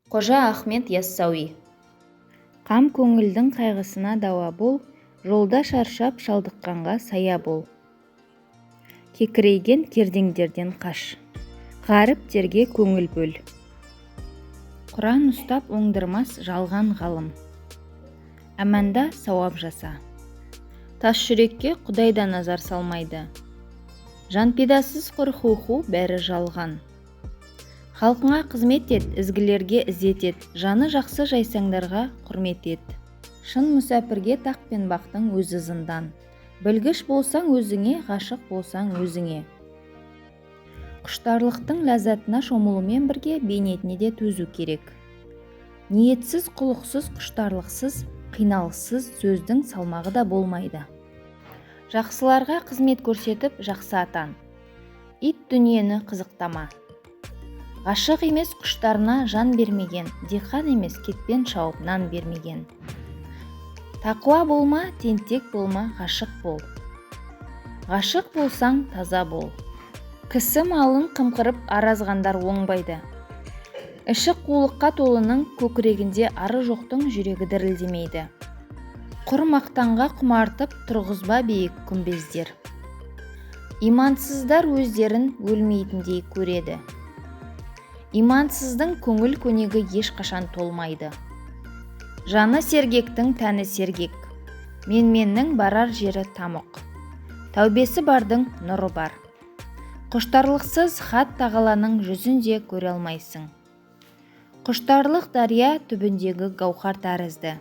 Қожа Ахмет Яссауи. Қам көңілдің қайғысына дауа бол, жолда шаршап шалдыққанға сая бол. Кекірейген кердеңдерден қаш, ғаріптерге көңіл бөл. Құран ұстап оңдырмас жалған ғалым, әманда сауап жаса. Тас жүрекке Құдай да назар салмайды, жанпидасыз құр-ху бәрі жалған. Халқыңа қызмет ет, ізгілерге ізет ет, жаны жақсы жайсаңдарға құрмет ет. Шын мүсәпірге тақ пен бақтың өзі зындан, білгіш болсаң өзіңе, ғашық болсаң өзіңе. Құштарлықтың ләззатына шомылумен бірге бейнетіне де төзу керек. Ниетсіз, құлықсыз, құштарлықсыз, қиналыссыз сөздің салмағы да болмайды. Жақсыларға қызмет көрсетіп, жақсы атан. Ит дүниені қызықтама. Ғашық емес құштарына жан бермеген, диқан емес кетпен шауып нан бермеген. Тақуа болма, тентек болма, ғашық бол. Ғашық болсаң таза бол. Кісі малын қымқырып аразғандар оңбайды. Іші қулыққа толының көкірегінде ары жоқтың жүрегі дірілдемейді. Құр мақтанға құмартып тұрғызба биік күмбездер. Имансыздар өздерін өлмейтіндей көреді. Имансыздың көңіл көнегі ешқашан толмайды. Жаны сергектің тәні сергек, менменнің барар жері тамық. Тәубесі бардың нұры бар. Құштарлықсыз хат тағаланың жүзінде көре алмайсың. Құштарлық дария түбіндегі гауһар тәрізді.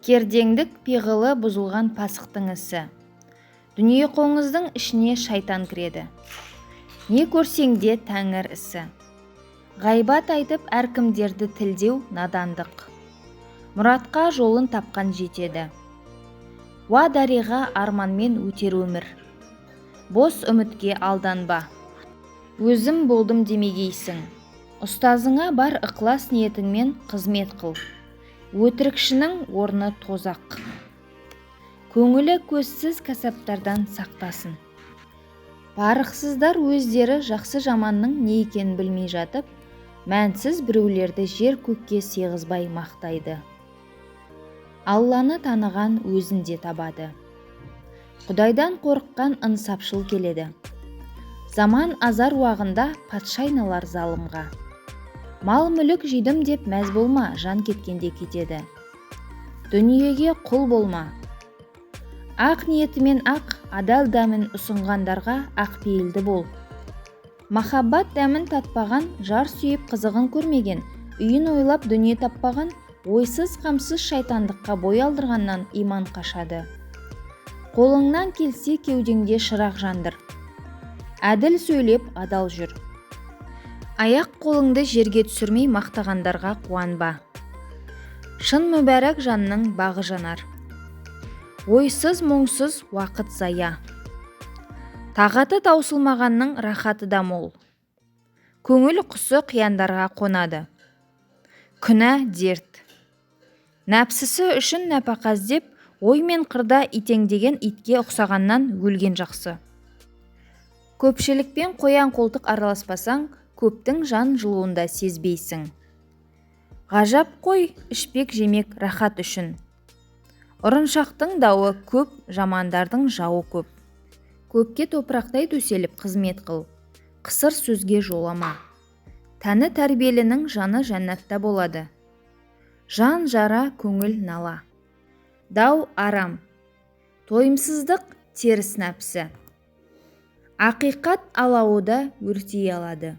Кердеңдік пиғылы бұзылған пасықтың ісі. Дүние қоңыздың ішіне шайтан кіреді. Не көрсең де тәңір ісі. Ғайбат айтып әркімдерді тілдеу надандық. Мұратқа жолын тапқан жетеді. Уа дариға арманмен өтер өмір. Бос үмітке алданба. Өзім болдым демегейсің. Ұстазыңа бар ықылас ниетіңмен қызмет қыл. Өтірікшінің орны тозақ. Көңілі көзсіз кәсіптардан сақтасын. Парықсыздар өздері жақсы жаманның не екенін білмей жатып, мәнсіз біреулерді жер көкке сыйғызбай мақтайды. Алланы таныған өзінде табады. Құдайдан қорыққан ынсапшыл келеді. Заман азар уағында патша айналар залымға. Мал мүлік жидым деп мәз болма, жан кеткенде кетеді. Дүниеге құл болма. Ақ ниетімен ақ, адал дәмін ұсынғандарға ақ пейілді бол. Махаббат дәмін татпаған, жар сүйіп қызығын көрмеген, үйін ойлап дүние таппаған, ойсыз қамсыз шайтандыққа бой алдырғаннан иман қашады. Қолыңнан келсе кеудеңде шырақ жандыр. Әділ сөйлеп адал жүр. Аяқ қолыңды жерге түсірмей мақтағандарға қуанба. Шын мүбәрәк жанның бағы жанар. Ойсыз мұңсыз уақыт зая. Тағаты таусылмағанның рахаты да мол. Көңіл құсы қияндарға қонады. Күнә дерт. Нәпсісі үшін нәпақа іздеп, ой мен қырда итеңдеген итке ұқсағаннан өлген жақсы. Көпшілікпен қоян қолтық араласпасаң, көптің жан жылуында сезбейсің. Ғажап қой, ішпек жемек рахат үшін. Ұрыншақтың дауы көп, жамандардың жауы көп. Көпке топырақтай төселіп қызмет қыл. Қысыр сөзге жолама. Тәні тәрбиелінің жаны жәннатта болады. Жан жара көңіл нала. Дау арам. Тойымсыздық теріс нәпсі. Ақиқат алауы өртей алады.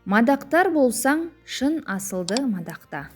Мадақтар болсаң, шын асылды мадақта.